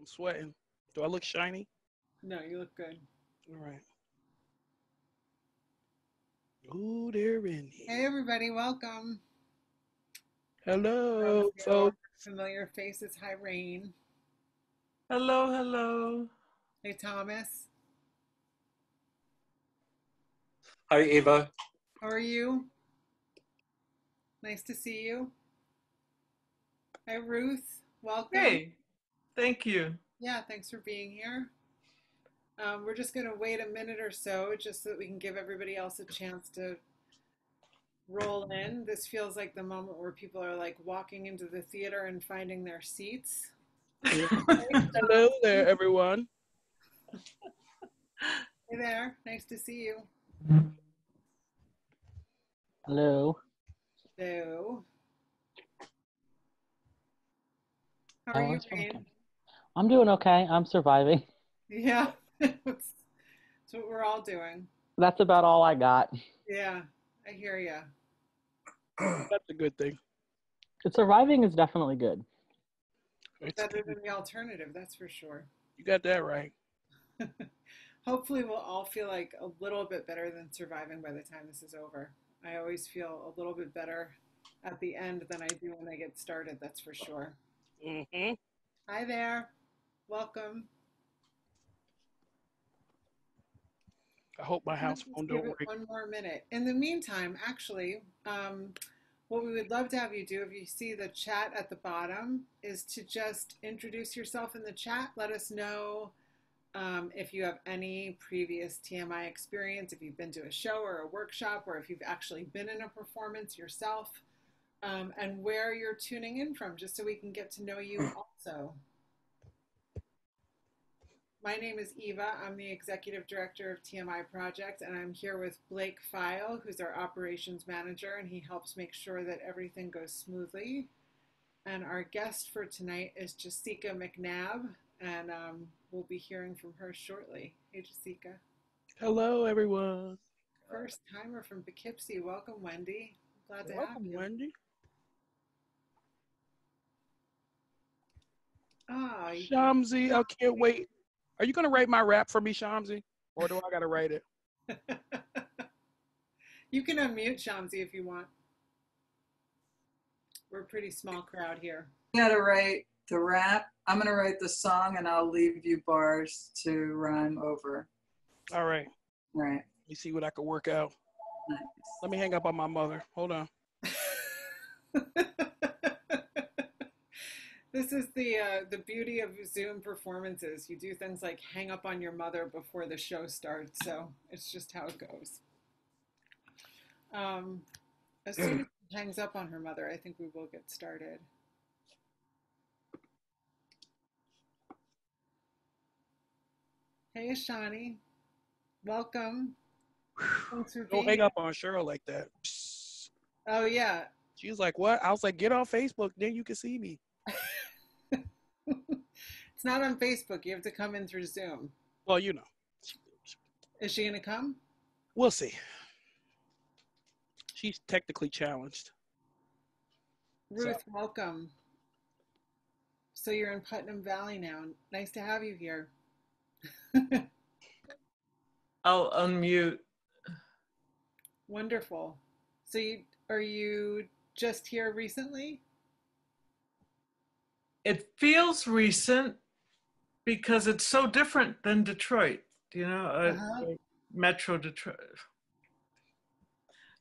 I'm sweating. Do I look shiny? No, you look good. All right. Ooh, they're in here. Hey, everybody, welcome. Hello, folks. Familiar faces. Hi, Rain. Hello, hello. Hey, Thomas. Hi, Eva. How are you? Nice to see you. Hi, Ruth. Welcome. Hey, thank you. Yeah, thanks for being here. We're just going to wait a minute or so just so that we can give everybody else a chance to roll in. This feels like the moment where people are like walking into the theater and finding their seats. Hello there, everyone. Hey there. Nice to see you. Hello. Hello. How are you, Rain? I'm doing okay. I'm surviving. Yeah, that's what we're all doing. That's about all I got. Yeah, I hear you. That's a good thing. Surviving is definitely good. It's Better than the alternative, that's for sure. You got that right. Hopefully we'll all feel like a little bit better than surviving by the time this is over. I always feel a little bit better at the end than I do when I get started, that's for sure. Mm-hmm. Hi there. Welcome. I hope my house phone don't ring. One more minute. In the meantime, actually, what we would love to have you do, if you see the chat at the bottom, is to just introduce yourself in the chat. Let us know if you have any previous TMI experience, if you've been to a show or a workshop, or if you've actually been in a performance yourself, and where you're tuning in from, just so we can get to know you also. My name is Eva. I'm the Executive Director of TMI Project, and I'm here with Blake File, who's our Operations Manager, and he helps make sure that everything goes smoothly. And our guest for tonight is Jessieca McNabb, and we'll be hearing from her shortly. Hey, Jessieca. Hello, everyone. First timer from Poughkeepsie. Welcome, Wendy. Glad to Welcome, have you. Wendy. Ah, Shamsi, I can't wait. Are you going to write my rap for me, Shamsi? Or do I got to write it? You can unmute Shamsi if you want. We're a pretty small crowd here. You gotta write the rap. I'm gonna write the song and I'll leave you bars to rhyme over. All right. All right. Let me see what I can work out. Nice. Let me hang up on my mother. Hold on. This is the beauty of Zoom performances. You do things like hang up on your mother before the show starts, so it's just how it goes. As soon as she hangs up on her mother, I think we will get started. Hey, Ashani. Welcome. Don't hang up on Cheryl like that. Psst. Oh, yeah. She was like, what? I was like, get on Facebook, then you can see me. It's not on Facebook. You have to come in through Zoom. Well, you know. Is she going to come? We'll see. She's technically challenged. Ruth, welcome. So you're in Putnam Valley now. Nice to have you here. I'll unmute. Wonderful. So are you just here recently? It feels recent because it's so different than Detroit, you know, Metro Detroit.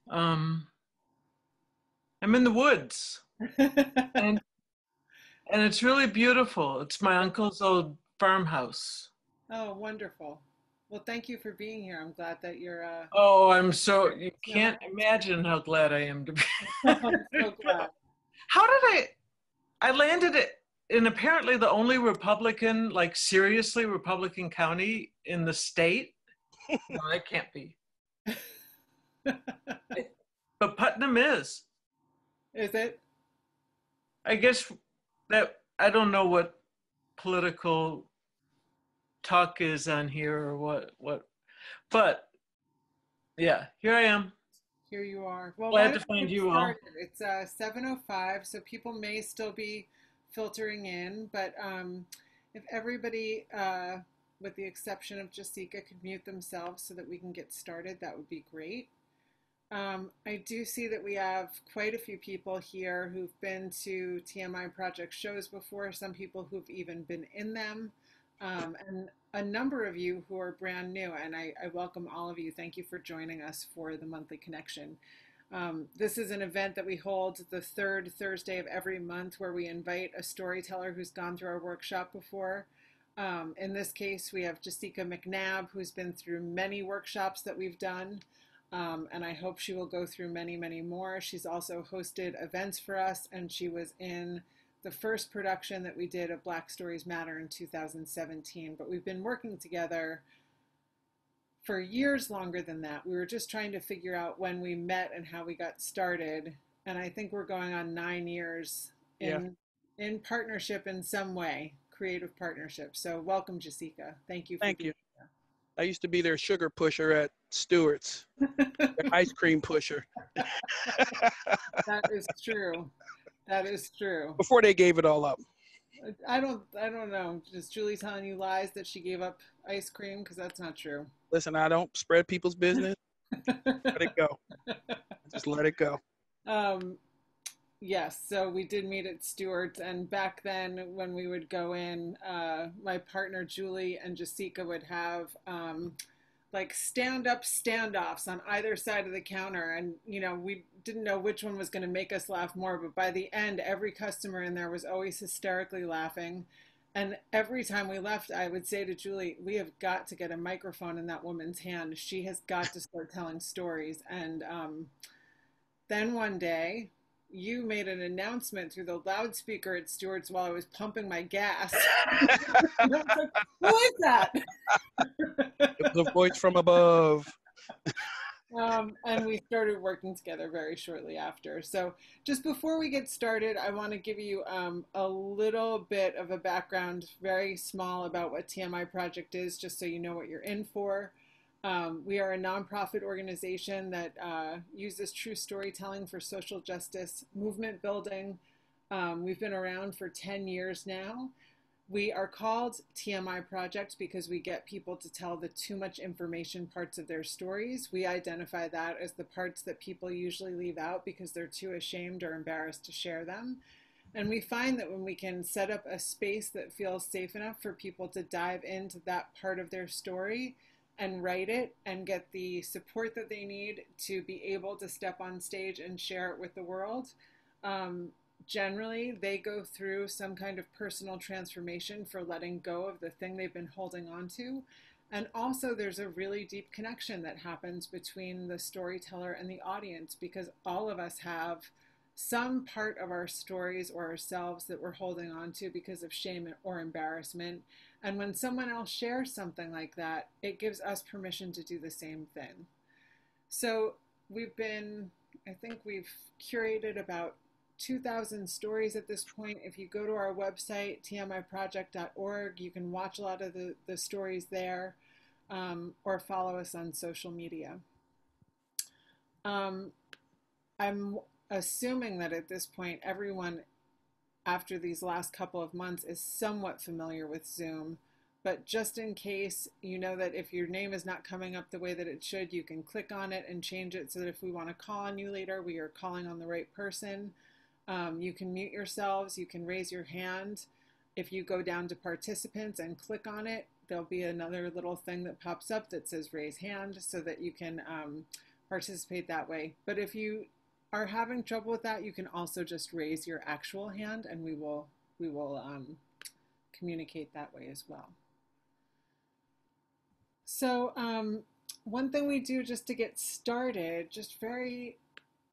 I'm in the woods and it's really beautiful. It's my uncle's old farmhouse. Oh, wonderful. Well, thank you for being here. I'm glad that you're... You can't imagine how glad I am to be. I'm so glad. How did I landed it in apparently the only Republican, like seriously Republican county in the state? No, that can't be. But Putnam is. Is it? I guess that, I don't know what political talk is on here or what, but yeah, here I am. Here you are. Well, Glad to find you all. It's 7:05, so people may still be filtering in, but If everybody, with the exception of Jessieca, could mute themselves so that we can get started, that would be great. I do see that we have quite a few people here who've been to TMI Project shows before, some people who've even been in them, and a number of you who are brand new, and I welcome all of you. Thank you for joining us for the monthly connection. This is an event that we hold the third Thursday of every month where we invite a storyteller who's gone through our workshop before. In this case, we have Jessieca McNabb, who's been through many workshops that we've done. And I hope she will go through many, many more. She's also hosted events for us, and she was in the first production that we did of Black Stories Matter in 2017. But we've been working together for years longer than that. We were just trying to figure out when we met and how we got started. And I think we're going on 9 years in partnership in some way, creative partnership. So welcome, Jessieca. Thank you. Thank you. I used to be their sugar pusher at Stewart's, their ice cream pusher. That is true. That is true. Before they gave it all up. I don't know. Is Julie telling you lies that she gave up ice cream? Because that's not true. Listen, I don't spread people's business. Let it go. Just let it go. Yes, so we did meet at Stewart's, and back then when we would go in, my partner Julie and Jessieca would have like stand-up standoffs on either side of the counter, and we didn't know which one was going to make us laugh more, but by the end every customer in there was always hysterically laughing. And every time we left, I would say to Julie, we have got to get a microphone in that woman's hand. She has got to start telling stories. And then one day you made an announcement through the loudspeaker at Stewart's while I was pumping my gas. And I was like, who is that? It was a voice from above. And we started working together very shortly after. So just before we get started, I want to give you a little bit of a background, very small, about what TMI Project is, just so you know what you're in for. We are a nonprofit organization that uses true storytelling for social justice movement building. We've been around for 10 years now. We are called TMI Project because we get people to tell the too much information parts of their stories. We identify that as the parts that people usually leave out because they're too ashamed or embarrassed to share them. And we find that when we can set up a space that feels safe enough for people to dive into that part of their story and write it and get the support that they need to be able to step on stage and share it with the world, generally they go through some kind of personal transformation for letting go of the thing they've been holding on to. And also there's a really deep connection that happens between the storyteller and the audience, because all of us have some part of our stories or ourselves that we're holding on to because of shame or embarrassment. And when someone else shares something like that, it gives us permission to do the same thing. So I think we've curated about 2,000 stories at this point. If you go to our website, tmiproject.org, you can watch a lot of the stories there, or follow us on social media. I'm assuming that at this point, everyone after these last couple of months is somewhat familiar with Zoom, but just in case, you know that if your name is not coming up the way that it should, you can click on it and change it so that if we want to call on you later, we are calling on the right person. You can mute yourselves, you can raise your hand. If you go down to participants and click on it, there'll be another little thing that pops up that says raise hand so that you can participate that way. But if you are having trouble with that, you can also just raise your actual hand and we will communicate that way as well. So one thing we do just to get started, just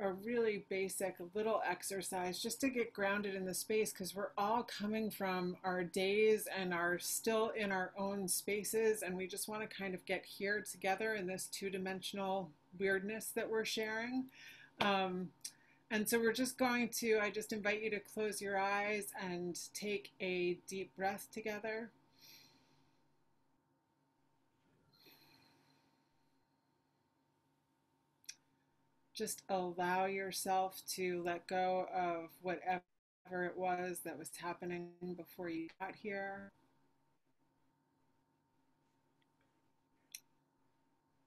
a really basic little exercise just to get grounded in the space, because we're all coming from our days and are still in our own spaces, and we just want to kind of get here together in this two-dimensional weirdness that we're sharing. And so we're just I just invite you to close your eyes and take a deep breath together. Just allow yourself to let go of whatever it was that was happening before you got here.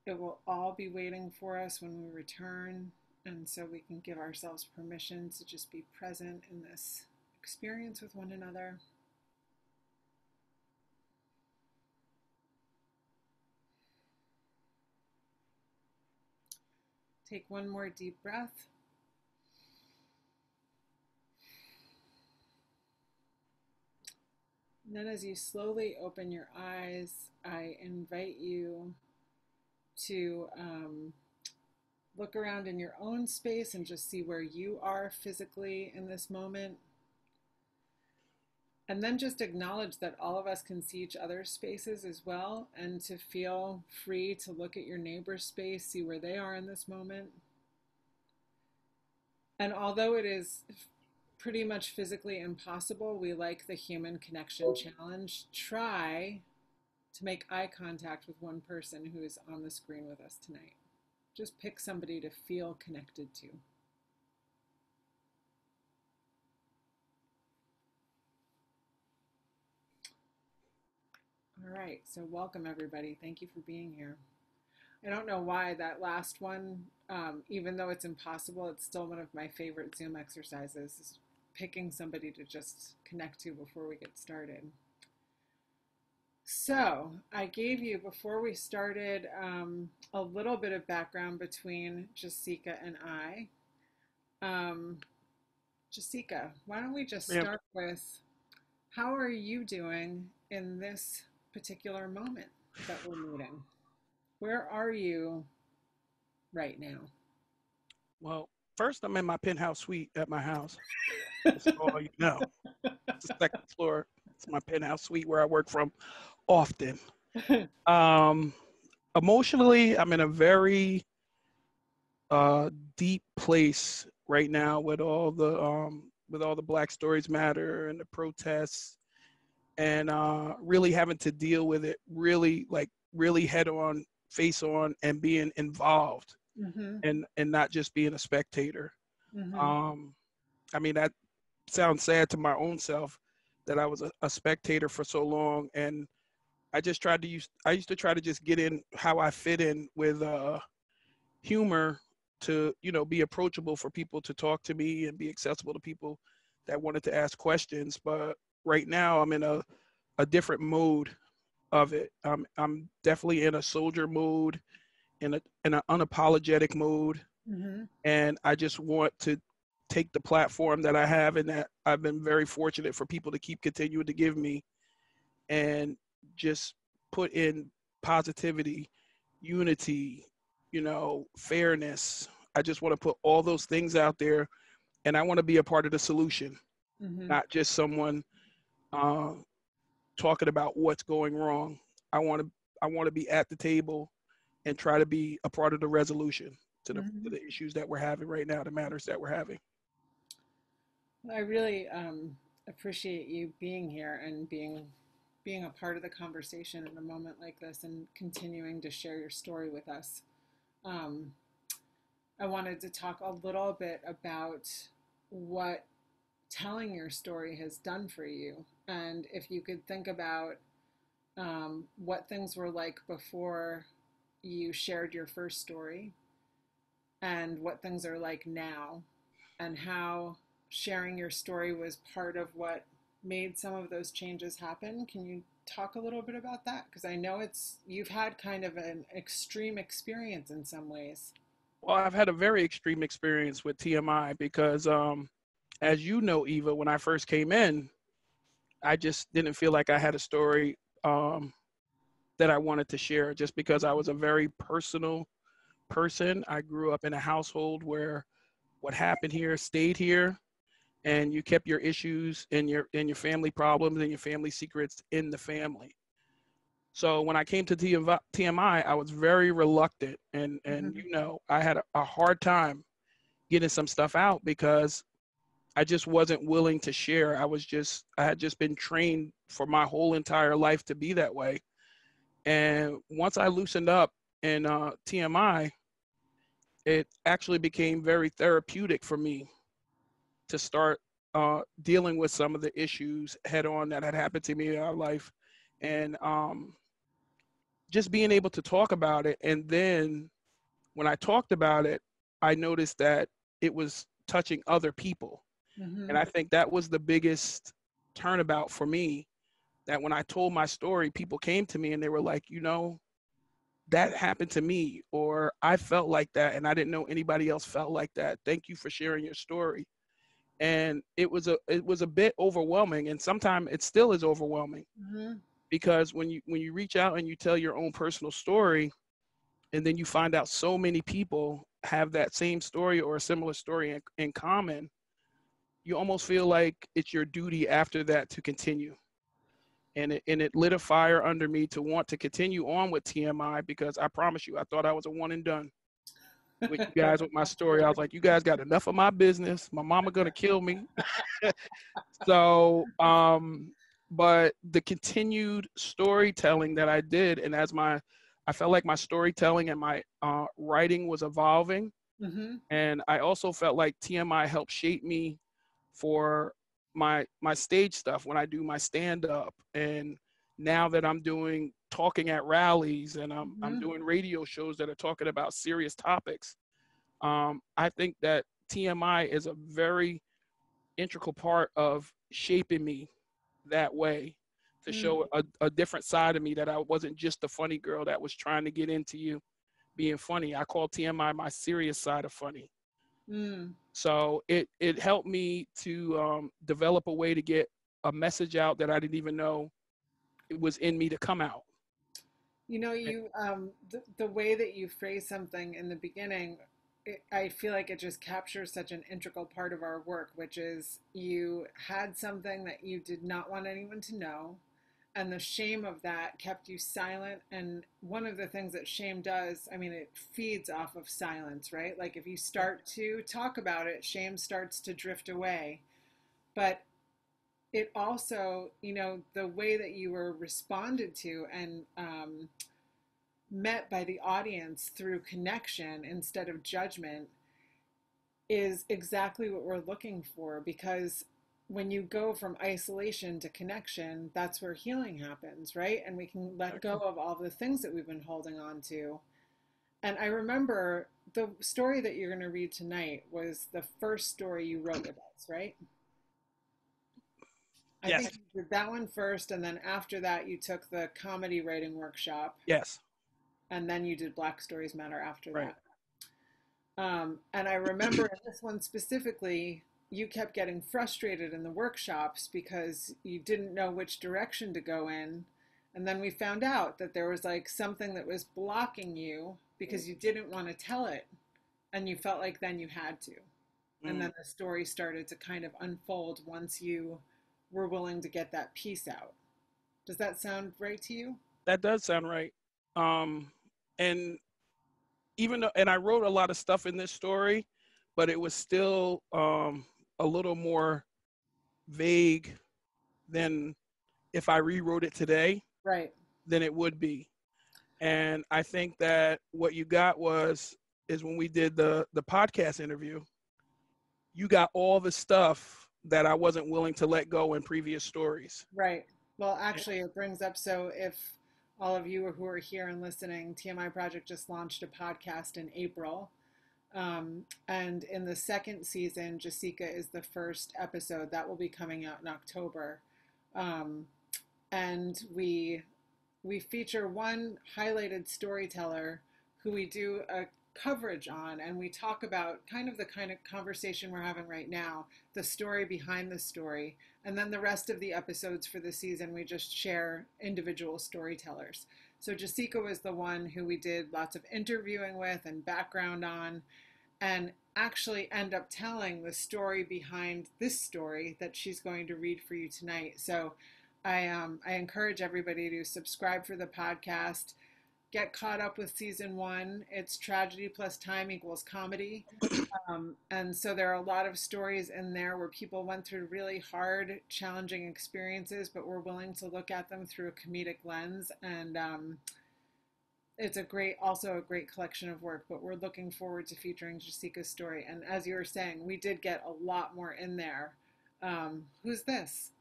It will all be waiting for us when we return, and so we can give ourselves permission to just be present in this experience with one another. Take one more deep breath. And then as you slowly open your eyes, I invite you to look around in your own space and just see where you are physically in this moment. And then just acknowledge that all of us can see each other's spaces as well, and to feel free to look at your neighbor's space, see where they are in this moment. And although it is pretty much physically impossible, we like the human connection challenge. Try to make eye contact with one person who is on the screen with us tonight. Just pick somebody to feel connected to. All right, so welcome everybody. Thank you for being here. I don't know why that last one, even though it's impossible, it's still one of my favorite Zoom exercises, is picking somebody to just connect to before we get started. So I gave you, before we started, a little bit of background between Jessieca and I. Jessieca, why don't we just start with, how are you doing in this particular moment that we're meeting? Where are you right now? Well, first, I'm in my penthouse suite at my house. That's all you know. It's the second floor. It's my penthouse suite where I work from often. Emotionally, I'm in a very deep place right now with all the Black Stories Matter and the protests, and really having to deal with it really head on, face on, and being involved, and not just being a spectator. I mean, that sounds sad to my own self, that I was a spectator for so long, and I used to try to just get in how I fit in with humor, to, be approachable for people to talk to me and be accessible to people that wanted to ask questions. But right now I'm in a different mode of it. I'm definitely in a soldier mode, in an unapologetic mode. And I just want to take the platform that I have, and that I've been very fortunate for people to keep continuing to give me, and just put in positivity, unity, fairness. I just want to put all those things out there, and I want to be a part of the solution, not just someone talking about what's going wrong. I want to be at the table and try to be a part of the resolution to the issues that we're having right now, the matters that we're having. I really appreciate you being here and being a part of the conversation in a moment like this, and continuing to share your story with us. I wanted to talk a little bit about what telling your story has done for you, and if you could think about what things were like before you shared your first story, and what things are like now, and how sharing your story was part of what made some of those changes happen. Can you talk a little bit about that? Because I know you've had kind of an extreme experience in some ways. Well, I've had a very extreme experience with TMI because, as you know, Eva, when I first came in, I just didn't feel like I had a story that I wanted to share, just because I was a very personal person. I grew up in a household where what happened here stayed here, and you kept your issues and your family problems and your family secrets in the family. So when I came to TMI, I was very reluctant, and I had a hard time getting some stuff out because I just wasn't willing to share. I had just been trained for my whole entire life to be that way. And once I loosened up in TMI, it actually became very therapeutic for me to start dealing with some of the issues head on that had happened to me in our life. And just being able to talk about it. And then when I talked about it, I noticed that it was touching other people. Mm-hmm. And I think that was the biggest turnabout for me, that when I told my story, people came to me and they were like, you know, that happened to me, or I felt like that and I didn't know anybody else felt like that. Thank you for sharing your story. And it was a bit overwhelming, and sometimes it still is overwhelming, Mm-hmm. because when you reach out and you tell your own personal story, and then you find out so many people have that same story or a similar story in common, you almost feel like it's your duty after that to continue. And it lit a fire under me to want to continue on with TMI, because I promise you, I thought I was a one and done with you guys with my story. I was like, you guys got enough of my business. My mama gonna kill me. So, but the continued storytelling that I did, and I felt like my storytelling and my writing was evolving. Mm-hmm. And I also felt like TMI helped shape me for my stage stuff when I do my stand up. And now that I'm doing talking at rallies, and I'm doing radio shows that are talking about serious topics, I think that TMI is a very integral part of shaping me that way, to show a different side of me, that I wasn't just the funny girl that was trying to get into you being funny. I call TMI my serious side of funny. So it helped me to develop a way to get a message out that I didn't even know it was in me to come out. You know, you the way that you phrase something in the beginning, I feel like it just captures such an integral part of our work, which is you had something that you did not want anyone to know, and the shame of that kept you silent. And one of the things that shame does, I mean, it feeds off of silence, right? Like if you start to talk about it, shame starts to drift away. But it also, you know, the way that you were responded to and met by the audience through connection instead of judgment is exactly what we're looking for, because when you go from isolation to connection, that's where healing happens, right? And we can let go of all the things that we've been holding on to. And I remember the story that you're going to read tonight was the first story you wrote with us, right? Yes. I think you did that one first, and then after that you took the comedy writing workshop. Yes. And then you did Black Stories Matter after Right. that. And I remember in this one specifically, you kept getting frustrated in the workshops because you didn't know which direction to go in. And then we found out that there was like something that was blocking you because you didn't want to tell it. And you felt like then you had to. And then the story started to kind of unfold once you were willing to get that piece out. Does that sound right to you? That does sound right. And even though, and I wrote a lot of stuff in this story, but it was still a little more vague than if I rewrote it today, right, than it would be. And I think that what you got is when we did the podcast interview, you got all the stuff that I wasn't willing to let go in previous stories. Right. Well, actually, it brings up, so if all of you who are here and listening, TMI Project just launched a podcast in April. And in the second season, Jessieca is the first episode that will be coming out in October. And we feature one highlighted storyteller who we do a coverage on, and we talk about kind of conversation we're having right now, the story behind the story, and then the rest of the episodes for the season we just share individual storytellers. So Jessieca was the one who we did lots of interviewing with and background on, and actually end up telling the story behind this story that she's going to read for you tonight. So I encourage everybody to subscribe for the podcast. Get caught up with season 1. It's tragedy plus time equals comedy. And so there are a lot of stories in there where people went through really hard, challenging experiences, but were willing to look at them through a comedic lens. And it's also a great collection of work, but we're looking forward to featuring Jessieca's story. And as you were saying, we did get a lot more in there. Who's this?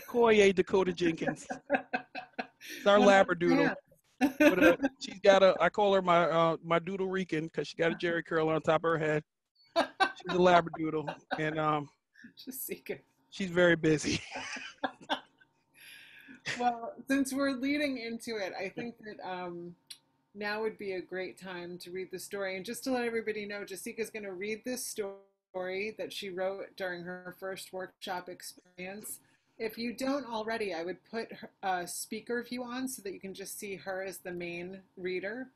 Koye Dakota Jenkins. It's our Labradoodle. She's got I call her my doodle Rican because she got a Jerry curl on top of her head. She's a Labradoodle, and Jessieca. she's very busy. Well, since we're leading into it, I think that now would be a great time to read the story. And just to let everybody know, Jessieca's going to read this story that she wrote during her first workshop experience. If you don't already, I would put a speaker view on so that you can just see her as the main reader.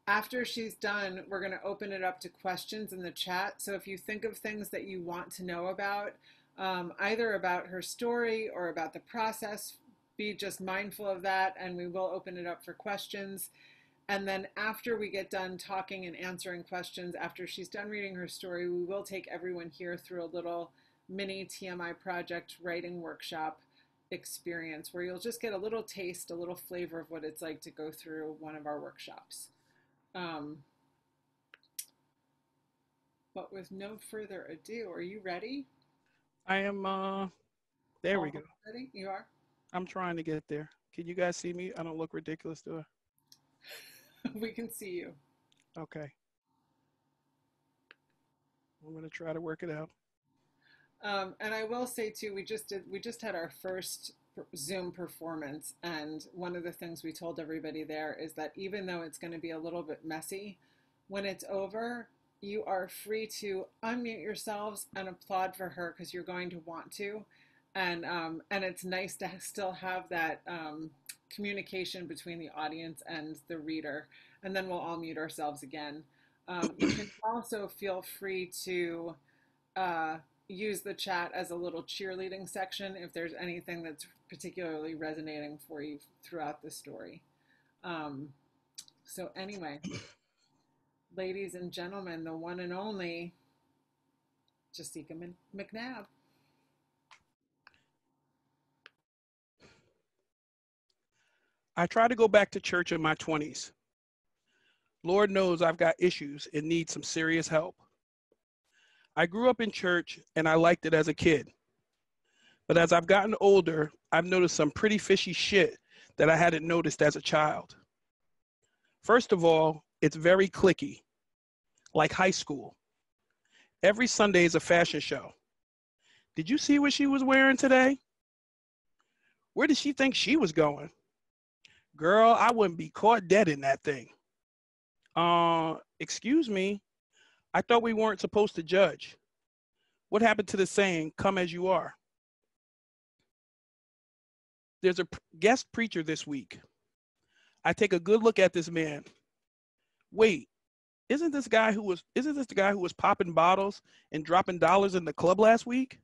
After she's done, we're going to open it up to questions in the chat. So if you think of things that you want to know about, either about her story or about the process, be just mindful of that, and we will open it up for questions. And then after we get done talking and answering questions, after she's done reading her story, we will take everyone here through a little mini TMI Project writing workshop experience where you'll just get a little taste, a little flavor of what it's like to go through one of our workshops. But with no further ado, are you ready? I am, there we go. Ready? You are? I'm trying to get there. Can you guys see me? I don't look ridiculous, do I? We can see you. Okay. I'm going to try to work it out. And I will say too, we just had our first Zoom performance, and one of the things we told everybody there is that even though it's going to be a little bit messy, when it's over, you are free to unmute yourselves and applaud for her because you're going to want to, and it's nice to still have that communication between the audience and the reader, and then we'll all mute ourselves again. You can also feel free to use the chat as a little cheerleading section if there's anything that's particularly resonating for you throughout the story. So anyway, ladies and gentlemen, the one and only Jessieca McNabb. I try to go back to church in my 20s. Lord knows I've got issues and need some serious help. I grew up in church and I liked it as a kid. But as I've gotten older, I've noticed some pretty fishy shit that I hadn't noticed as a child. First of all, it's very cliquey, like high school. Every Sunday is a fashion show. Did you see what she was wearing today? Where did she think she was going? Girl, I wouldn't be caught dead in that thing. Excuse me. I thought we weren't supposed to judge. What happened to the saying, come as you are? There's a guest preacher this week. I take a good look at this man. Wait, isn't this the guy who was popping bottles and dropping dollars in the club last week?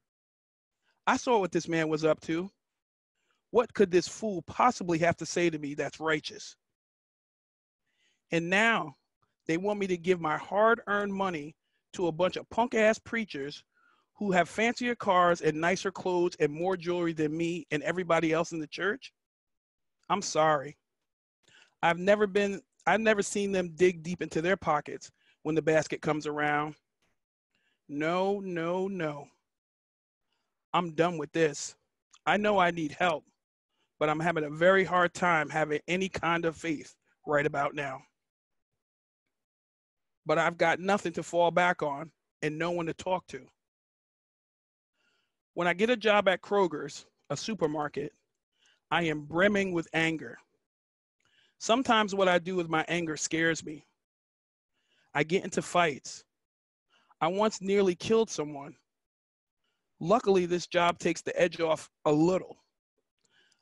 I saw what this man was up to. What could this fool possibly have to say to me that's righteous? And now they want me to give my hard-earned money to a bunch of punk-ass preachers who have fancier cars and nicer clothes and more jewelry than me and everybody else in the church? I'm sorry. I've never seen them dig deep into their pockets when the basket comes around. No, no, no. I'm done with this. I know I need help, but I'm having a very hard time having any kind of faith right about now. But I've got nothing to fall back on and no one to talk to. When I get a job at Kroger's, a supermarket, I am brimming with anger. Sometimes what I do with my anger scares me. I get into fights. I once nearly killed someone. Luckily, this job takes the edge off a little.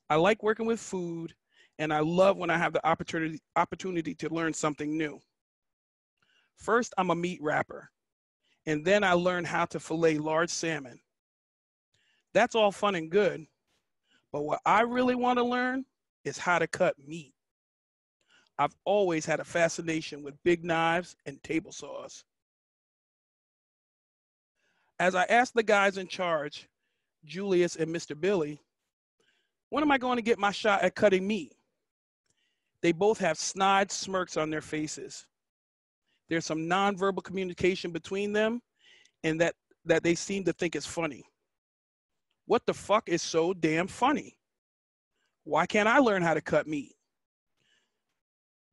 I like working with food, and I love when I have the opportunity to learn something new. First, I'm a meat wrapper, and then I learn how to fillet large salmon. That's all fun and good, but what I really want to learn is how to cut meat. I've always had a fascination with big knives and table saws. As I asked the guys in charge, Julius and Mr. Billy, when am I going to get my shot at cutting meat? They both have snide smirks on their faces. There's some nonverbal communication between them, and that they seem to think is funny. What the fuck is so damn funny? Why can't I learn how to cut meat?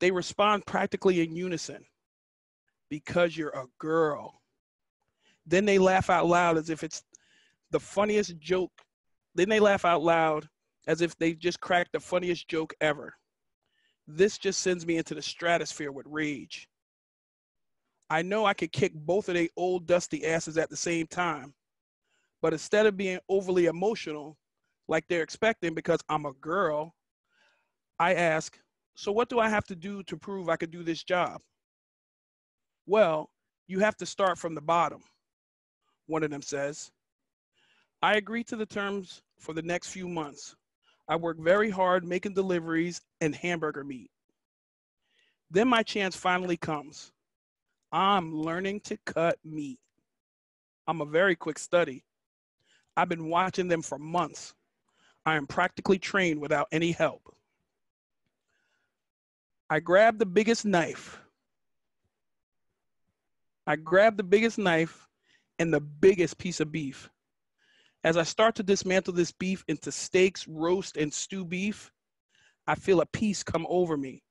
They respond practically in unison. Because you're a girl. Then they laugh out loud as if it's the funniest joke. Then they laugh out loud as if they just cracked the funniest joke ever. This just sends me into the stratosphere with rage. I know I could kick both of their old dusty asses at the same time, but instead of being overly emotional, like they're expecting because I'm a girl, I ask, so what do I have to do to prove I could do this job? Well, you have to start from the bottom, one of them says. I agree to the terms for the next few months. I work very hard making deliveries and hamburger meat. Then my chance finally comes. I'm learning to cut meat. I'm a very quick study. I've been watching them for months. I am practically trained without any help. I grab the biggest knife. and the biggest piece of beef. As I start to dismantle this beef into steaks, roast, and stew beef, I feel a peace come over me.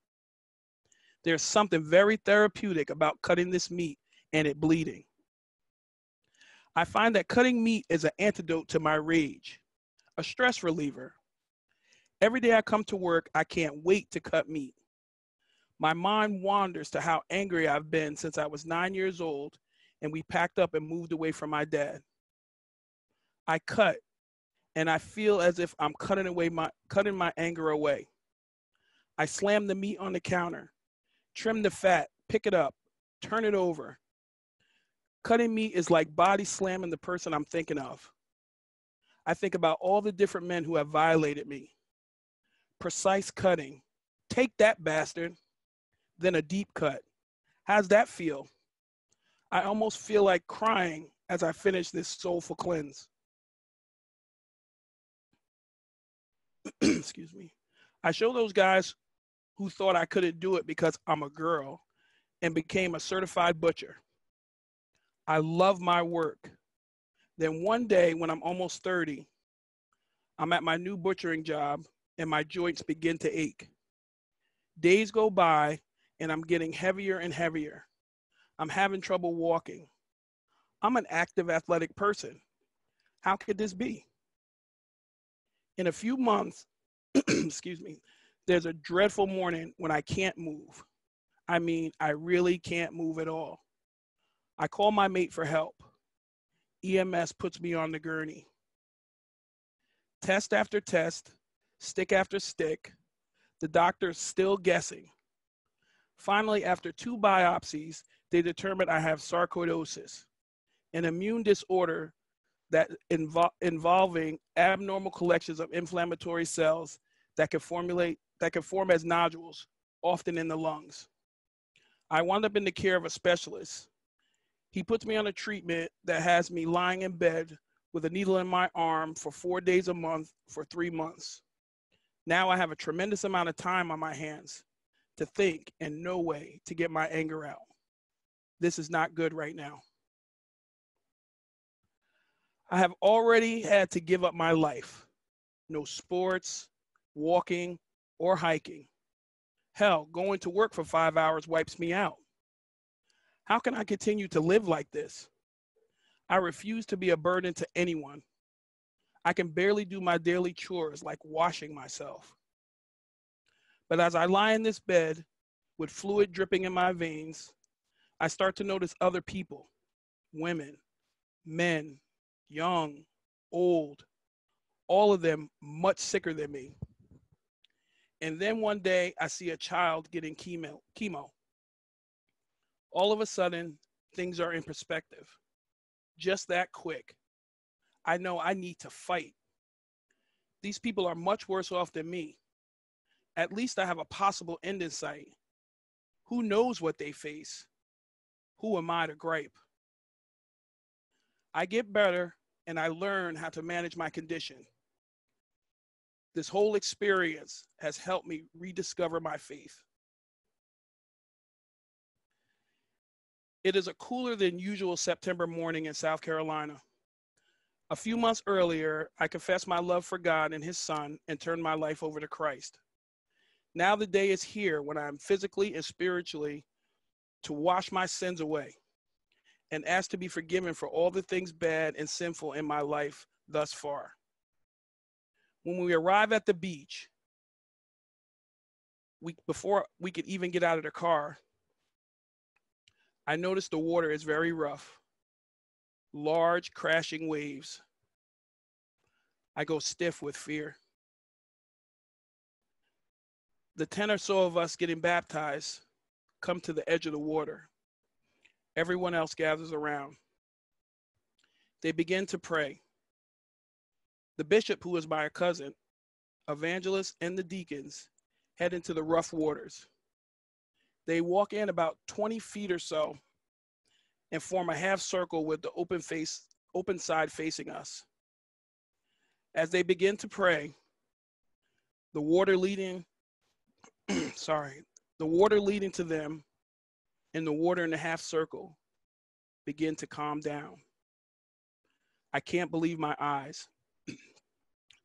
There's something very therapeutic about cutting this meat and it bleeding. I find that cutting meat is an antidote to my rage, a stress reliever. Every day I come to work, I can't wait to cut meat. My mind wanders to how angry I've been since I was 9 years old and we packed up and moved away from my dad. I cut and I feel as if I'm cutting my anger away. I slam the meat on the counter, trim the fat, pick it up, turn it over. Cutting meat is like body slamming the person I'm thinking of. I think about all the different men who have violated me. Precise cutting. Take that, bastard. Then a deep cut. How's that feel? I almost feel like crying as I finish this soulful cleanse. Excuse me. I show those guys who thought I couldn't do it because I'm a girl and became a certified butcher. I love my work. Then one day when I'm almost 30, I'm at my new butchering job and my joints begin to ache. Days go by and I'm getting heavier and heavier. I'm having trouble walking. I'm an active athletic person. How could this be? In a few months, excuse me, there's a dreadful morning when I can't move. I mean, I really can't move at all. I call my mate for help. EMS puts me on the gurney. Test after test, stick after stick, the doctor's still guessing. Finally, after 2 biopsies, they determined I have sarcoidosis, an immune disorder that involving abnormal collections of inflammatory cells that can form as nodules, often in the lungs. I wound up in the care of a specialist. He puts me on a treatment that has me lying in bed with a needle in my arm for 4 days a month for 3 months. Now I have a tremendous amount of time on my hands to think and no way to get my anger out. This is not good right now. I have already had to give up my life. No sports, walking, or hiking. Hell, going to work for 5 hours wipes me out. How can I continue to live like this? I refuse to be a burden to anyone. I can barely do my daily chores like washing myself. But as I lie in this bed with fluid dripping in my veins, I start to notice other people, women, men, young, old, all of them much sicker than me. And then one day I see a child getting chemo. All of a sudden, things are in perspective. Just that quick. I know I need to fight. These people are much worse off than me. At least I have a possible end in sight. Who knows what they face? Who am I to gripe? I get better and I learn how to manage my condition. This whole experience has helped me rediscover my faith. It is a cooler than usual September morning in South Carolina. A few months earlier, I confessed my love for God and his son and turned my life over to Christ. Now the day is here when I am physically and spiritually to wash my sins away and ask to be forgiven for all the things bad and sinful in my life thus far. When we arrive at the beach, before we could even get out of the car, I noticed the water is very rough, large crashing waves. I go stiff with fear. The 10 or so of us getting baptized come to the edge of the water. Everyone else gathers around. They begin to pray. The bishop, who is my cousin, evangelist, and the deacons head into the rough waters. They walk in about 20 feet or so and form a half circle with the open side facing us. As they begin to pray, the water leading to them and the water in the half circle begin to calm down. I can't believe my eyes.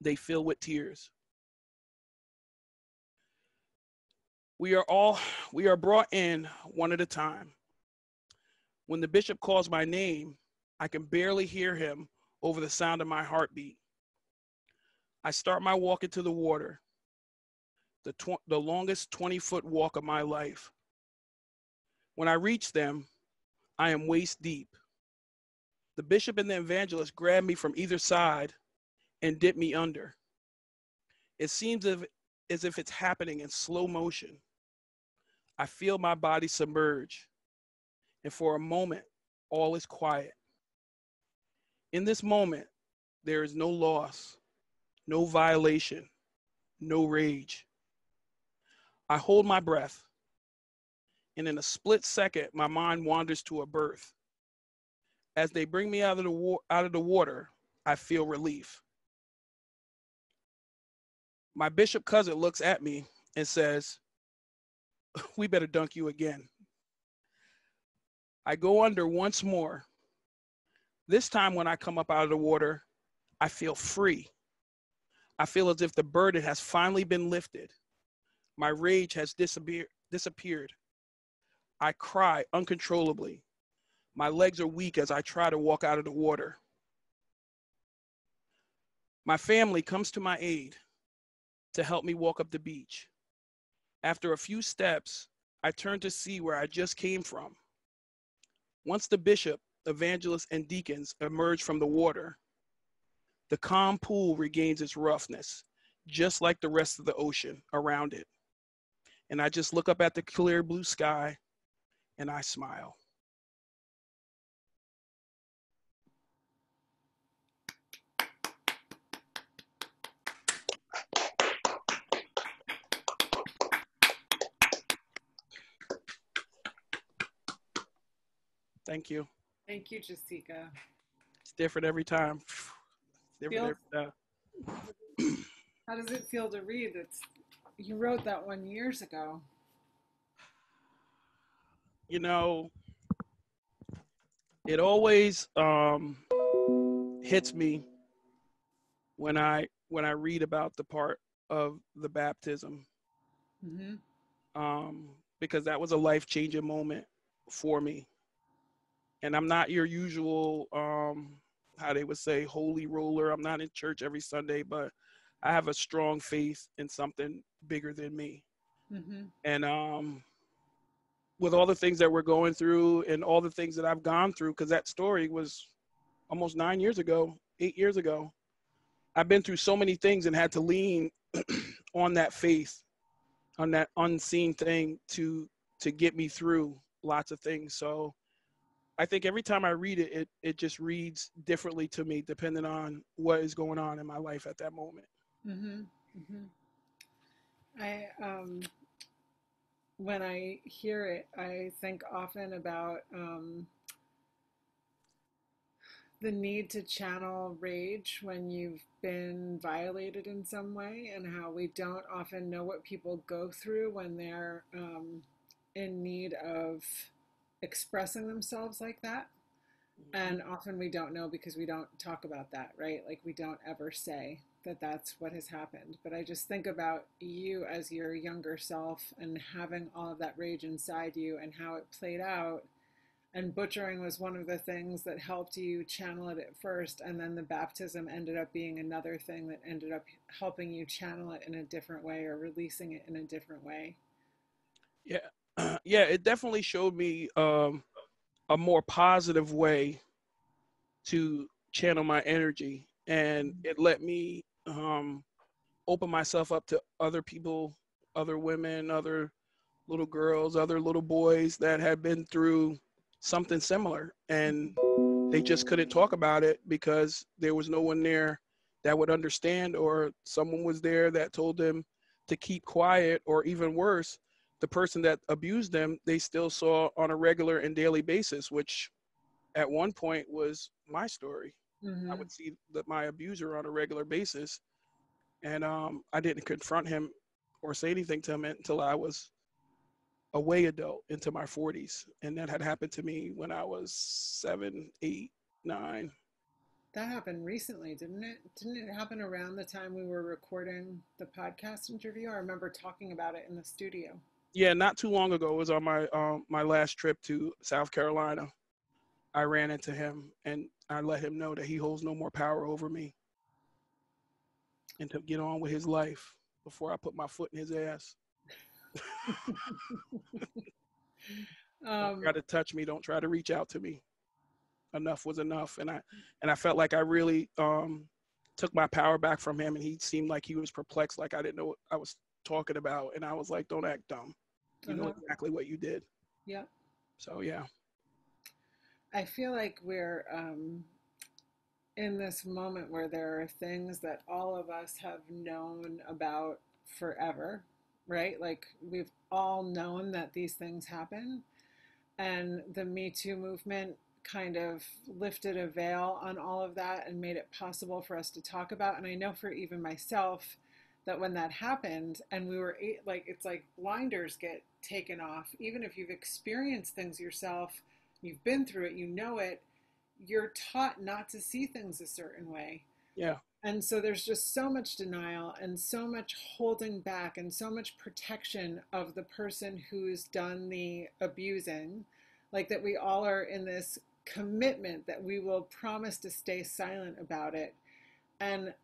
They fill with tears. We are brought in one at a time. When the bishop calls my name, I can barely hear him over the sound of my heartbeat. I start my walk into the water, the longest 20-foot walk of my life. When I reach them, I am waist deep. The bishop and the evangelist grab me from either side and dip me under. It seems as if it's happening in slow motion. I feel my body submerge, and for a moment, all is quiet. In this moment, there is no loss, no violation, no rage. I hold my breath, and in a split second, my mind wanders to a birth. As they bring me out of the water, I feel relief. My bishop cousin looks at me and says, "We better dunk you again." I go under once more. This time when I come up out of the water, I feel free. I feel as if the burden has finally been lifted. My rage has disappeared. I cry uncontrollably. My legs are weak as I try to walk out of the water. My family comes to my aid to help me walk up the beach. After a few steps, I turn to see where I just came from. Once the bishop, evangelist, and deacons emerge from the water, the calm pool regains its roughness, just like the rest of the ocean around it. And I just look up at the clear blue sky and I smile. Thank you. Thank you, Jessieca. It's different every time. It's different every time. How does it feel to read? You wrote that one years ago. You know, it always hits me when I read about the part of the baptism, because that was a life-changing moment for me. And I'm not your usual, how they would say, holy roller. I'm not in church every Sunday, but I have a strong faith in something bigger than me. And with all the things that we're going through and all the things that I've gone through, because that story was almost 8 years ago, I've been through so many things and had to lean on that faith, on that unseen thing to get me through lots of things. So I think every time I read it, it just reads differently to me, depending on what is going on in my life at that moment. When I hear it, I think often about the need to channel rage when you've been violated in some way, and how we don't often know what people go through when they're in need of expressing themselves like that. And often we don't know because we don't talk about that, right? Like we don't ever say that that's what has happened. But I just think about you as your younger self and having all of that rage inside you and how it played out. And butchering was one of the things that helped you channel it at first. And then the baptism ended up being another thing that ended up helping you channel it in a different way or releasing it in a different way. Yeah. Yeah, it definitely showed me a more positive way to channel my energy, and it let me open myself up to other people, other women, other little girls, other little boys that had been through something similar, and they just couldn't talk about it because there was no one there that would understand, or someone was there that told them to keep quiet, or even worse, the person that abused them, they still saw on a regular and daily basis, which at one point was my story. I Mm-hmm. would see my abuser on a regular basis, and I didn't confront him or say anything to him until I was a way adult into my 40s, and that had happened to me when I was 7, 8, 9. That happened recently, didn't it? Didn't it happen around the time we were recording the podcast interview? I remember talking about it in the studio. Yeah, not too long ago. It was on my last trip to South Carolina. I ran into him, and I let him know that he holds no more power over me, and to get on with his life before I put my foot in his ass. Don't Um, try to touch me. Don't try to reach out to me. Enough was enough, and I felt like I really took my power back from him, and he seemed like he was perplexed, like I didn't know what I was talking about, and I was like, "Don't act dumb. You know uh-huh. exactly what you did." Yeah. So yeah. I feel like we're in this moment where there are things that all of us have known about forever, right? Like we've all known that these things happen. And the Me Too movement kind of lifted a veil on all of that and made it possible for us to talk about. And I know for even myself that when that happened and we were like, it's like blinders get taken off. Even if you've experienced things yourself, you've been through it, you know it, you're taught not to see things a certain way. Yeah. And so there's just so much denial and so much holding back and so much protection of the person who's done the abusing, like that we all are in this commitment that we will promise to stay silent about it. And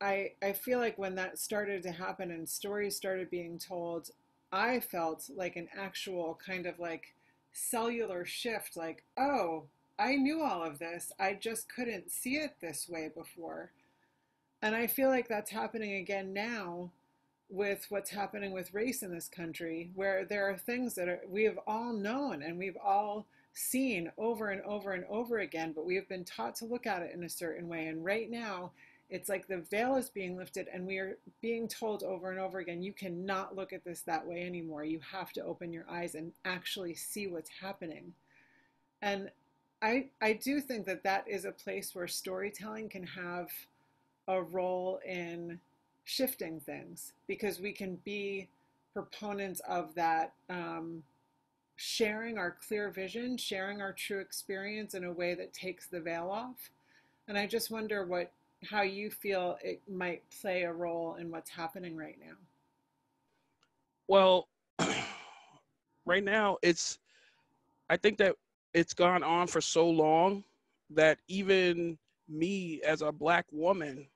I feel like when that started to happen and stories started being told, I felt like an actual kind of like cellular shift, like, oh, I knew all of this. I just couldn't see it this way before. And I feel like that's happening again now with what's happening with race in this country, where there are things that we have all known and we've all seen over and over and over again, but we have been taught to look at it in a certain way. And right now, it's like the veil is being lifted and we are being told over and over again, you cannot look at this that way anymore. You have to open your eyes and actually see what's happening. And I do think that that is a place where storytelling can have a role in shifting things, because we can be proponents of that, sharing our clear vision, sharing our true experience in a way that takes the veil off. And I just wonder how you feel it might play a role in what's happening right now. Well, right now I think that it's gone on for so long that even me as a Black woman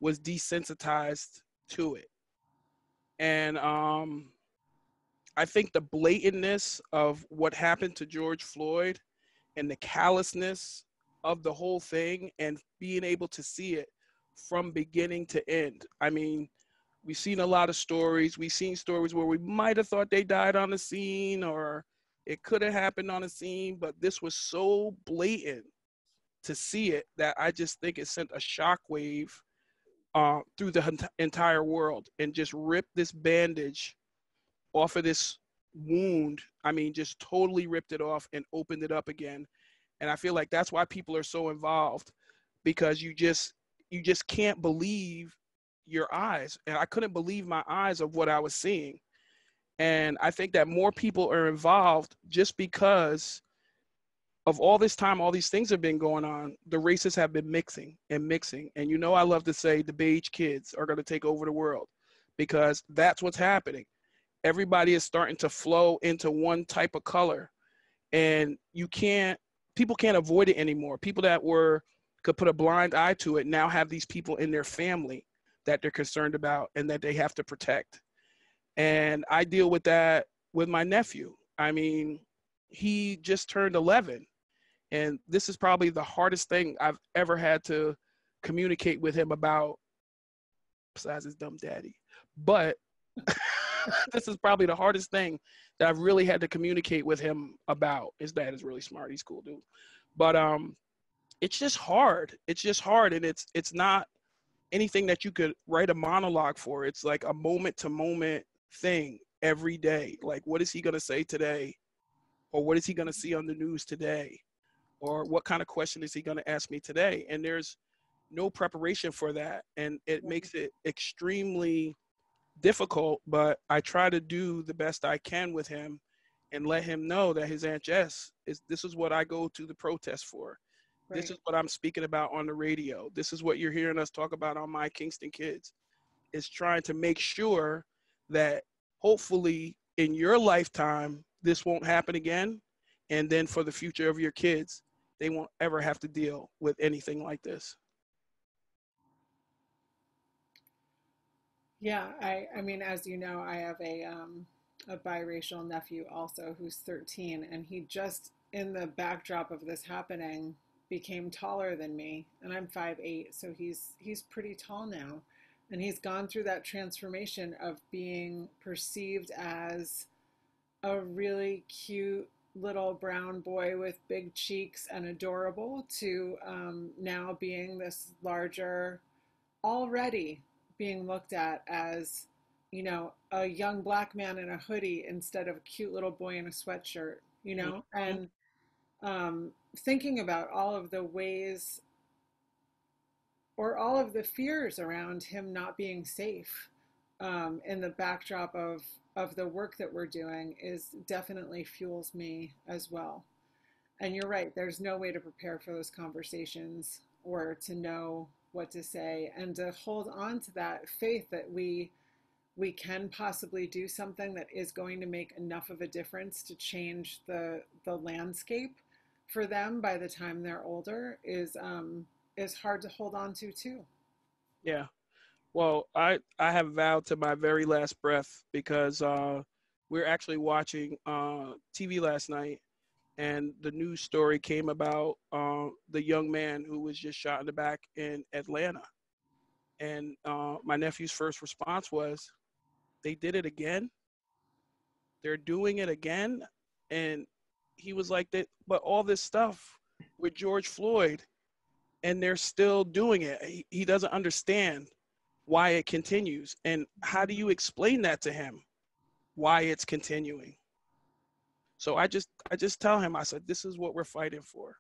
was desensitized to it. And I think the blatantness of what happened to George Floyd and the callousness of the whole thing and being able to see it from beginning to end. I mean, we've seen a lot of stories. We've seen stories where we might have thought they died on the scene or it could have happened on the scene, but this was so blatant to see it that I just think it sent a shockwave through the entire world and just ripped this bandage off of this wound. I mean, just totally ripped it off and opened it up again. And I feel like that's why people are so involved, because you just can't believe your eyes. And I couldn't believe my eyes of what I was seeing. And I think that more people are involved just because of all this time, all these things have been going on, the races have been mixing and mixing. And you know, I love to say the beige kids are going to take over the world, because that's what's happening. Everybody is starting to flow into one type of color, and people can't avoid it anymore. People that could put a blind eye to it now have these people in their family that they're concerned about and that they have to protect. And I deal with that with my nephew. I mean, he just turned 11. And this is probably the hardest thing I've ever had to communicate with him about, besides his dumb daddy. But this is probably the hardest thing that I've really had to communicate with him about. His dad is really smart. He's cool, dude. But it's just hard. It's just hard. And it's not anything that you could write a monologue for. It's like a moment to moment thing every day. Like, what is he going to say today? Or what is he going to see on the news today? Or what kind of question is he going to ask me today? And there's no preparation for that. And it makes it extremely difficult, but I try to do the best I can with him and let him know that his Aunt Jess this is what I go to the protest for. Right. This is what I'm speaking about on the radio. This is what you're hearing us talk about on My Kingston Kids. Is trying to make sure that hopefully in your lifetime, this won't happen again. And then for the future of your kids, they won't ever have to deal with anything like this. Yeah, I mean, as you know, I have a biracial nephew also who's 13, and he just, in the backdrop of this happening, became taller than me, and I'm 5'8", so he's pretty tall now, and he's gone through that transformation of being perceived as a really cute little brown boy with big cheeks and adorable to now being this larger, already being looked at as, you know, a young black man in a hoodie instead of a cute little boy in a sweatshirt, you know, and thinking about all of the ways or all of the fears around him not being safe in the backdrop of the work that we're doing is definitely fuels me as well. And you're right, there's no way to prepare for those conversations or to know what to say and to hold on to that faith that we can possibly do something that is going to make enough of a difference to change the landscape for them by the time they're older is hard to hold on to too. Yeah. Well, I have vowed to my very last breath, because we're actually watching TV last night, and the news story came about the young man who was just shot in the back in Atlanta. And my nephew's first response was, they did it again? They're doing it again? And he was like, that, but all this stuff with George Floyd, and they're still doing it. He doesn't understand why it continues. And how do you explain that to him, why it's continuing? So I just tell him, I said, this is what we're fighting for.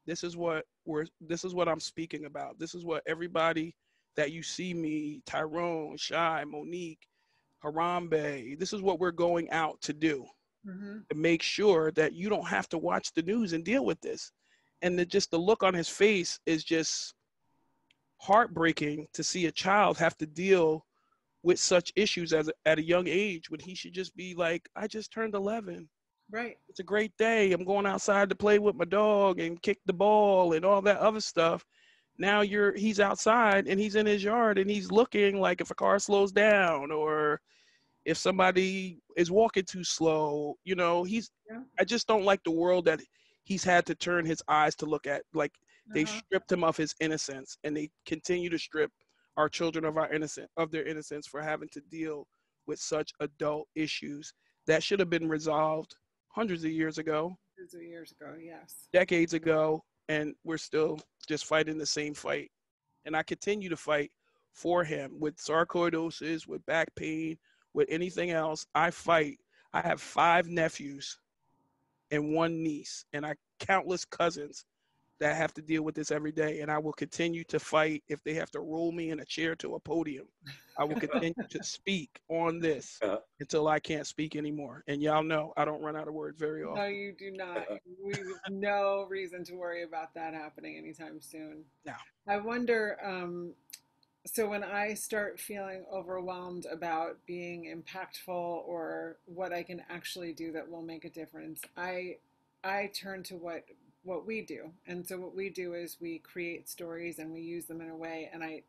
This is what I'm speaking about. This is what everybody that you see me, Tyrone, Shy, Monique, Harambe, this is what we're going out to do, to make sure that you don't have to watch the news and deal with this. And the look on his face is just heartbreaking to see a child have to deal with such issues at a young age, when he should just be like, I just turned 11. Right. It's a great day. I'm going outside to play with my dog and kick the ball and all that other stuff. Now he's outside and he's in his yard and he's looking like if a car slows down or if somebody is walking too slow, you know, I just don't like the world that he's had to turn his eyes to look at. Like, they stripped him of his innocence, and they continue to strip our children of their innocence for having to deal with such adult issues that should have been resolved hundreds of years ago. Hundreds of years ago, yes. Decades ago, and we're still just fighting the same fight. And I continue to fight for him with sarcoidosis, with back pain, with anything else. I fight. I have 5 nephews and 1 niece, and countless cousins that have to deal with this every day. And I will continue to fight if they have to roll me in a chair to a podium. I will continue to speak on this until I can't speak anymore. And y'all know I don't run out of words very often. No, you do not. We have no reason to worry about that happening anytime soon. No. I wonder, so when I start feeling overwhelmed about being impactful or what I can actually do that will make a difference, I turn to what we do. And so what we do is we create stories and we use them in a way. And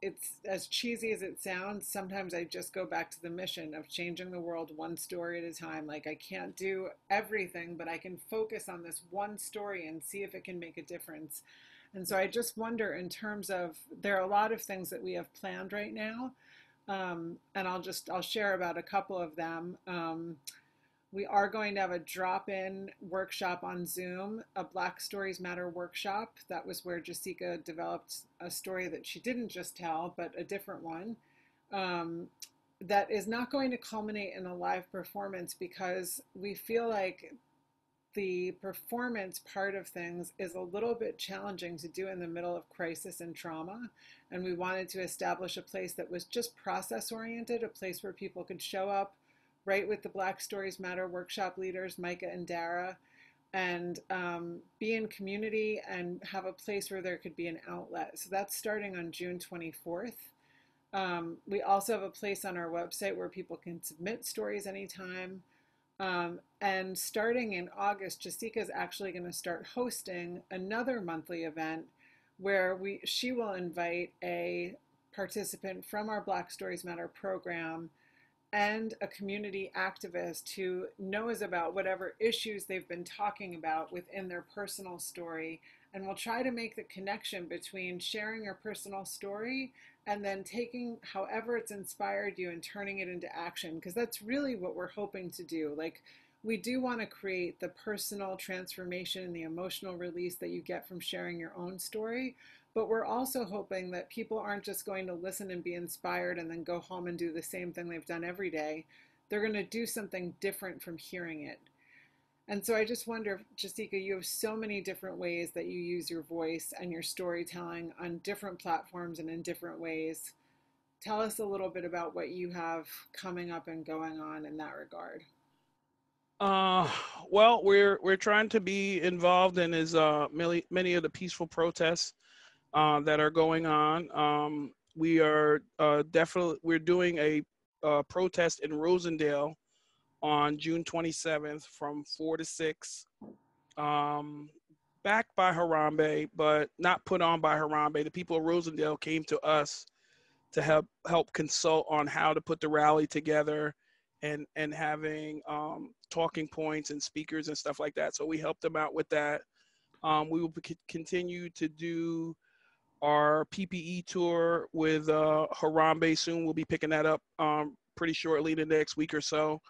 it's as cheesy as it sounds. Sometimes I just go back to the mission of changing the world one story at a time. Like, I can't do everything, but I can focus on this one story and see if it can make a difference. And so I just wonder, in terms of, there are a lot of things that we have planned right now. And I'll share about a couple of them. We are going to have a drop-in workshop on Zoom, a Black Stories Matter workshop. That was where Jessieca developed a story that she didn't just tell, but a different one. That is not going to culminate in a live performance because we feel like the performance part of things is a little bit challenging to do in the middle of crisis and trauma. And we wanted to establish a place that was just process-oriented, a place where people could show up, right with the Black Stories Matter workshop leaders, Micah and Dara, and be in community and have a place where there could be an outlet. So that's starting on June 24th. We also have a place on our website where people can submit stories anytime. And starting in August, Jessieca is actually going to start hosting another monthly event where she will invite a participant from our Black Stories Matter program and a community activist who knows about whatever issues they've been talking about within their personal story. And we'll try to make the connection between sharing your personal story and then taking however it's inspired you and turning it into action, because that's really what we're hoping to do. Like, we do want to create the personal transformation and the emotional release that you get from sharing your own story. But we're also hoping that people aren't just going to listen and be inspired and then go home and do the same thing they've done every day. They're going to do something different from hearing it. And so I just wonder, Jessieca, you have so many different ways that you use your voice and your storytelling on different platforms and in different ways. Tell us a little bit about what you have coming up and going on in that regard. Well, we're trying to be involved in many of the peaceful protests that are going on. We are we're doing a protest in Rosendale on June 27th from 4 to 6, backed by Harambe, but not put on by Harambe. The people of Rosendale came to us to help consult on how to put the rally together and having talking points and speakers and stuff like that. So we helped them out with that. We will continue to do our PPE tour with Harambe soon. We'll be picking that up pretty shortly the next week or so,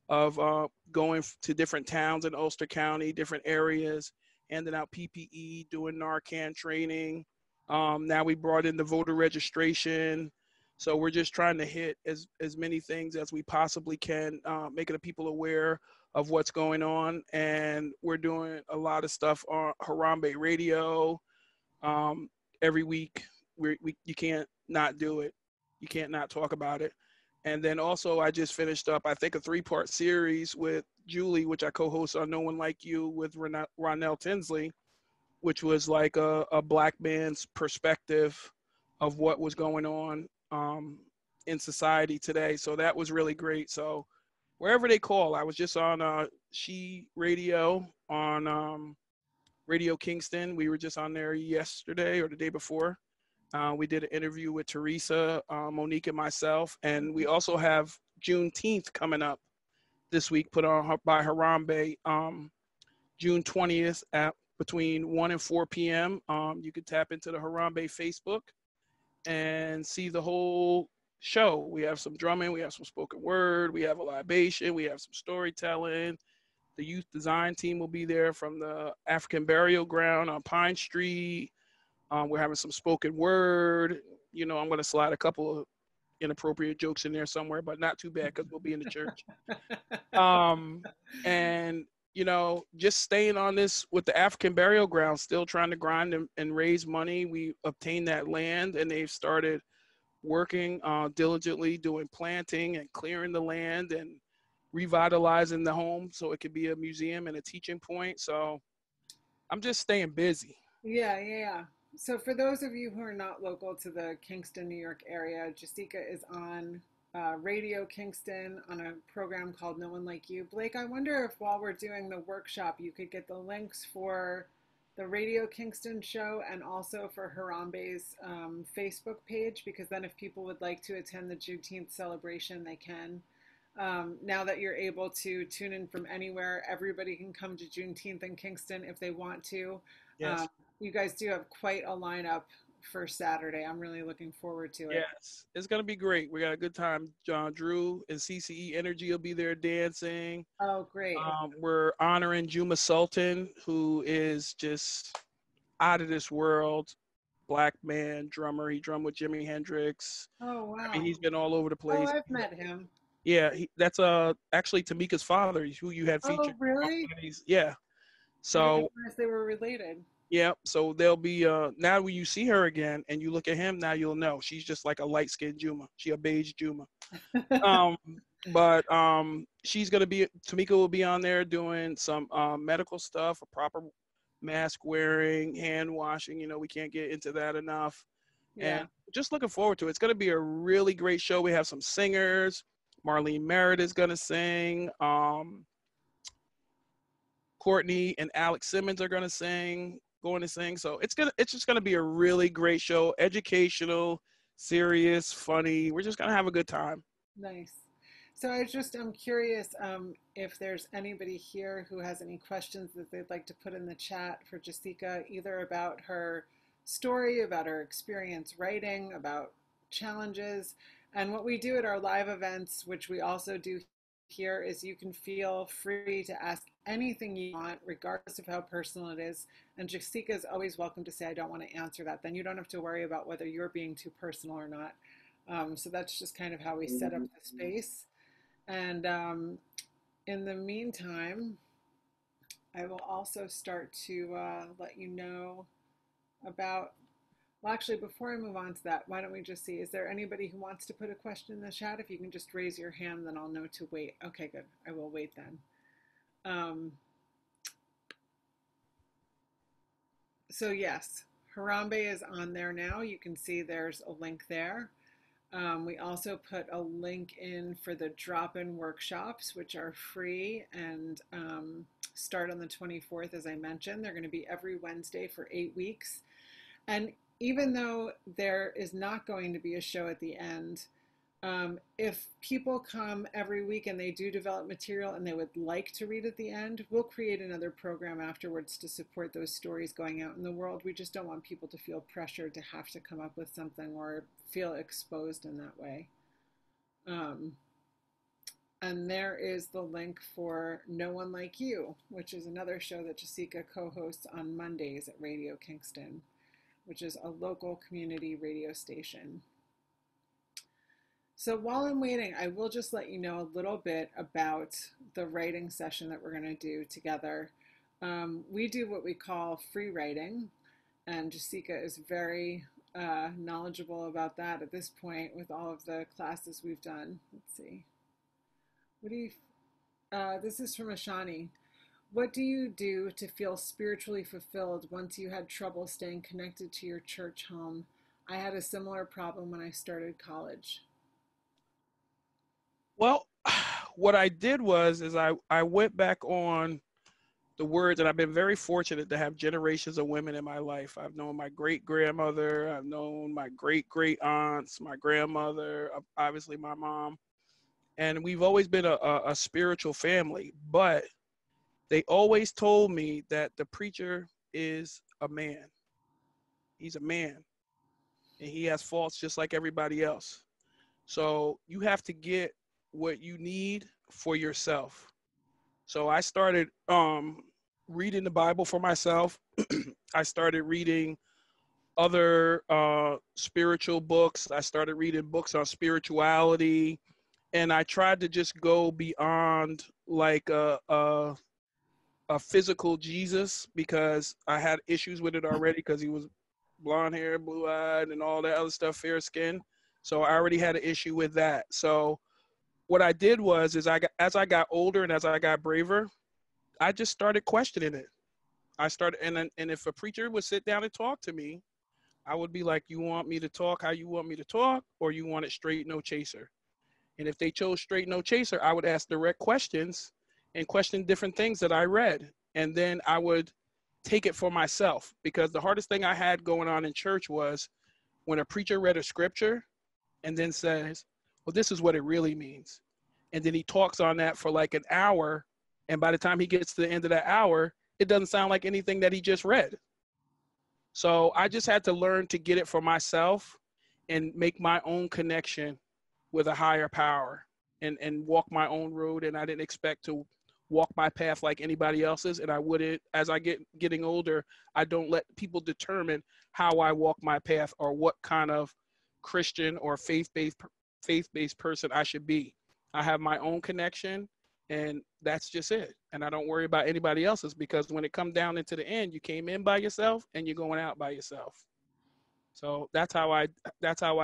of going to different towns in Ulster County, different areas, handing out PPE, doing Narcan training. Now we brought in the voter registration. So we're just trying to hit as many things as we possibly can, making the people aware of what's going on. And we're doing a lot of stuff on Harambe Radio. Every week, you can't not do it. You can't not talk about it. And then also, I just finished up, I think, a 3-part series with Julie, which I co-host on No One Like You with Ronell Tinsley, which was like a Black man's perspective of what was going on in society today. So that was really great. So wherever they call, I was just on She Radio on Radio Kingston. We were just on there yesterday or the day before. We did an interview with Teresa, Monique, and myself. And we also have Juneteenth coming up this week, put on by Harambe, June 20th at between 1 and 4 p.m. You can tap into the Harambe Facebook and see the whole show. We have some drumming, we have some spoken word, we have a libation, we have some storytelling. The youth design team will be there from the African Burial Ground on Pine Street. We're having some spoken word. You know, I'm going to slide a couple of inappropriate jokes in there somewhere, but not too bad because we'll be in the church. And you know, just staying on this with the African burial ground, still trying to grind and raise money. We obtained that land, and they've started working diligently, doing planting and clearing the land and revitalizing the home so it could be a museum and a teaching point. So I'm just staying busy. Yeah. So for those of you who are not local to the Kingston, New York area, Jessieca is on Radio Kingston on a program called No One Like You. Blake, I wonder if while we're doing the workshop, you could get the links for the Radio Kingston show and also for Harambe's Facebook page, because then if people would like to attend the Juneteenth celebration, they can. Now that you're able to tune in from anywhere, everybody can come to Juneteenth in Kingston if they want to. Yes. You guys do have quite a lineup for Saturday. I'm really looking forward to it. Yes, it's going to be great. We got a good time. John Drew and CCE Energy will be there dancing. Oh, great. We're honoring Juma Sultan, who is just out of this world. Black man, drummer. He drummed with Jimi Hendrix. Oh, wow. I mean, he's been all over the place. Oh, I've met him. Yeah, that's actually Tamika's father, who you had featured. Oh, really? Yeah. So they were related. yeah, so they'll be now when you see her again and you look at him, now you'll know she's just like a light-skinned Juma. She a beige Juma. But she's gonna be, Tamika will be on there doing some medical stuff, a proper mask wearing, hand washing. You know, we can't get into that enough. Yeah. And just looking forward to it. It's gonna be a really great show. We have some singers. Marlene Merritt is gonna sing. Courtney and Alex Simmons are going to sing. So it's just gonna be a really great show, educational, serious, funny. We're just gonna have a good time. Nice. So I'm curious if there's anybody here who has any questions that they'd like to put in the chat for Jessieca, either about her story, about her experience writing, about challenges. And what we do at our live events, which we also do here, is you can feel free to ask anything you want, regardless of how personal it is. And Jessieca is always welcome to say, I don't want to answer that. Then you don't have to worry about whether you're being too personal or not. So that's just kind of how we set up the space. And in the meantime, I will also start to let you know about, well, actually, before I move on to that, why don't we just see, is there anybody who wants to put a question in the chat? If you can just raise your hand, then I'll know to wait. Okay, good. I will wait then. So yes, Harambe is on there now. You can see there's a link there. We also put a link in for the drop-in workshops, which are free and start on the 24th, as I mentioned. They're going to be every Wednesday for 8 weeks. And even though there is not going to be a show at the end, if people come every week and they do develop material and they would like to read at the end, we'll create another program afterwards to support those stories going out in the world. We just don't want people to feel pressured to have to come up with something or feel exposed in that way. And there is the link for No One Like You, which is another show that Jessieca co-hosts on Mondays at Radio Kingston, which is a local community radio station. So while I'm waiting, I will just let you know a little bit about the writing session that we're going to do together. We do what we call free writing, and Jessieca is very knowledgeable about that at this point with all of the classes we've done. Let's see. This is from Ashani. What do you do to feel spiritually fulfilled once you had trouble staying connected to your church home? I had a similar problem when I started college. Well, what I did is I went back on the words, and I've been very fortunate to have generations of women in my life. I've known my great-grandmother, I've known my great-great-aunts, my grandmother, obviously my mom, and we've always been a spiritual family, but they always told me that the preacher is a man. He's a man, and he has faults just like everybody else. So you have to get what you need for yourself. So I started reading the Bible for myself. I started reading other spiritual books. I started reading books on spirituality, and I tried to just go beyond like a a physical Jesus because I had issues with it already because he was blonde hair, blue eyed, and all that other stuff, fair skin. So I already had an issue with that. So what I did was, as I got older and as I got braver, I just started questioning it. I started, and if a preacher would sit down and talk to me, I would be like, you want me to talk how you want me to talk, or you want it straight, no chaser? And if they chose straight, no chaser, I would ask direct questions and question different things that I read. And then I would take it for myself, because the hardest thing I had going on in church was when a preacher read a scripture and then says, well, this is what it really means. And then he talks on that for like an hour. And by the time he gets to the end of that hour, it doesn't sound like anything that he just read. So I just had to learn to get it for myself and make my own connection with a higher power and walk my own road. And I didn't expect to walk my path like anybody else's. And I wouldn't, as I getting older, I don't let people determine how I walk my path or what kind of Christian or faith-based person I should be. I have my own connection, and that's just it. And I don't worry about anybody else's, because when it comes down into the end, you came in by yourself and you're going out by yourself. So that's how I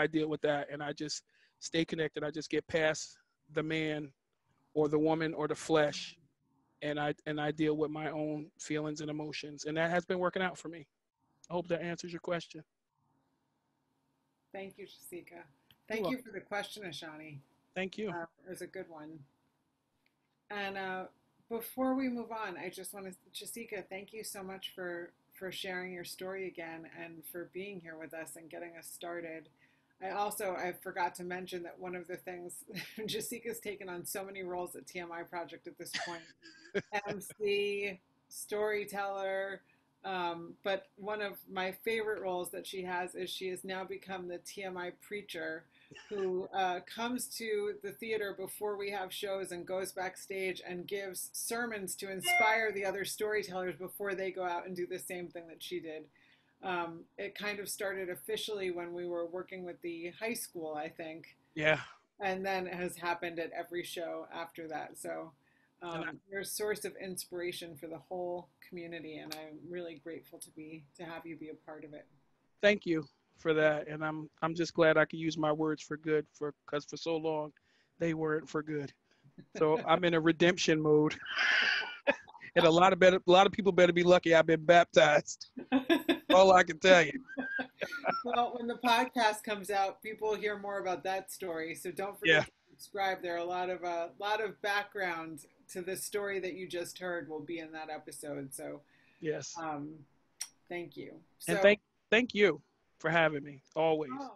deal with that. And I just stay connected. I just get past the man or the woman or the flesh, and I deal with my own feelings and emotions. And that has been working out for me. I hope that answers your question. Thank you, Jessieca. Thank you for the question, Ashani. Thank you. It was a good one. And before we move on, I just want to, Jessieca, thank you so much for sharing your story again and for being here with us and getting us started. I forgot to mention that one of the things, Jessieca's taken on so many roles at TMI Project at this point. MC, storyteller, but one of my favorite roles that she has is she has now become the TMI Preacher, who comes to the theater before we have shows and goes backstage and gives sermons to inspire the other storytellers before they go out and do the same thing that she did. It kind of started officially when we were working with the high school, I think. Yeah. And then it has happened at every show after that. So you're a source of inspiration for the whole community, and I'm really grateful to have you be a part of it. Thank you for that. And I'm just glad I could use my words for good, because for so long they weren't for good. So I'm in a redemption mode. And a lot of people better be lucky I've been baptized. All I can tell you. Well, when the podcast comes out, people will hear more about that story. So don't forget to subscribe. There are a lot of background to the story that you just heard will be in that episode. So yes. Thank you. And thank you for having me always. Oh.